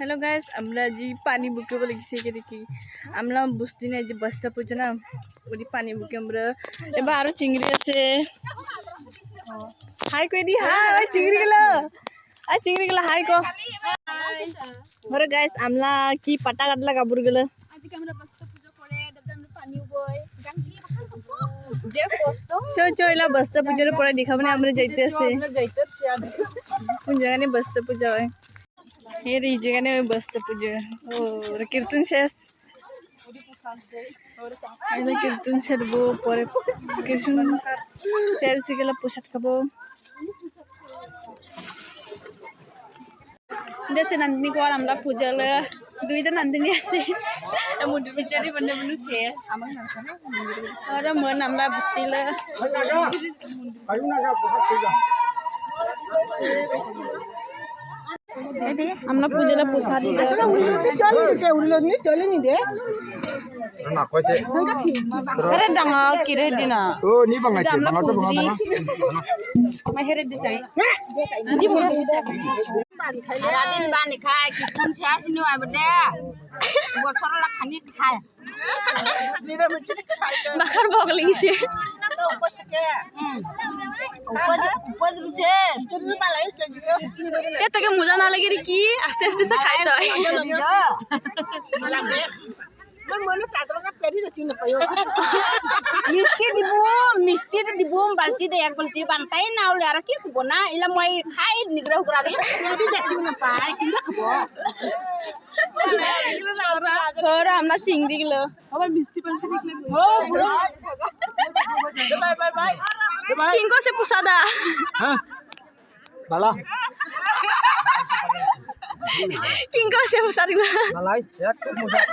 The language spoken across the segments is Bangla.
हेलो गाइस আমরা জি পানি বুকে বলে গেছি কি আমরা বুঝতে নাই যে বস্তা পড়ছে না ওই পানি বুকে আমরা এবার আরো চিংড়ি আছে হাই কই দি হাই চিংড়ি গুলো হাই কো বড় গাইস আমরা কি পাটা কাটলা কাপড় গুলো আজকে আমরা বস্তা পূজা করে দাদা আমরা পানি বই গাঙ্গি বাহার কষ্ট যে কষ্ট চইলা বস্তা পূজার পরে দেখাবো না আমরা যাইতে আছে আমরা যাইতে কোন জায়গায় বস্তা পূজা হয় ये रही जगह ने बस्ता पूजा और कीर्तन शेष ये कीर्तन शेष वो पर कीर्तन शेष से केला प्रसाद खाबो जैसे नंदिनी को और हमला पूजा ले दुई तो नंदिनी ऐसे मुंडी बिचारी बने बनु छे और मन हमला बस्ती ले আমরা পূজালে প্রসাদ দিতে চলে নি দে না কইতে আরে ডাঙা কিরে দিনা ও নি বাঙাইতে বাঙা তো বাঙা মাহেরে দিতাই দি রাদিন বানি খায় কি কোন ছাস নি আইব দে বছর লা খানি খায় নিরে মিছে খায় বাখার ভোগ লাগিছে উপোস থেকে উপোস বুঝে চুরি পালাই চজিগো এতকে মজা না লাগে রে কি আস্তে আস্তে সে খাই তো লাগে मन मन चादर का पेरी देती न पयो मिस्टी दिबो बाल्टी दे एक बाल्टी बानताय नावले आरा की खबो ना इला मय खाय निग्रह करा दे पेरी देती न पाय किन खबो और हमरा चिंगड़ी गलो अब मिस्टी बाल्टी निकले हो बाय बाय बाय किंको से पुसादा हां बाला किंको से पुसादा बालाई एक मुसा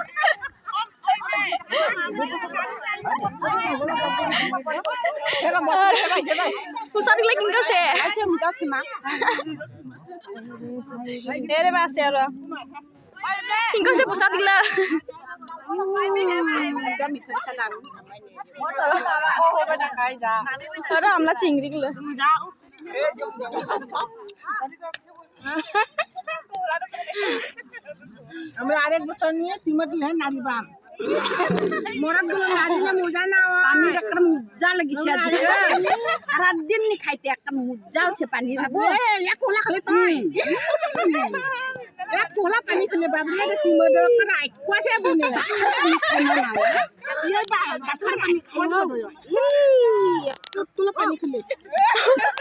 pusat lagi enggak sih? Aja mudah sih mak. Dari mana ya lo? Enggak sih pusat gila. Ada amla cingri gila. আমরা আরেক বছর নিয়ে তিমত লে নারিবাম মরদ গুলো নারিলে মজা না পানি একটা মজা লাগিছে আজকে সারা দিন নি খাইতে একটা মজা আছে পানি বাবু এক কোলা খালি তুই এক কোলা পানি খেলে বাবুলে তিমত করে আইকুয়াছে বুনে এই বা বাছর পানি খাইলো তুই পানি খেলে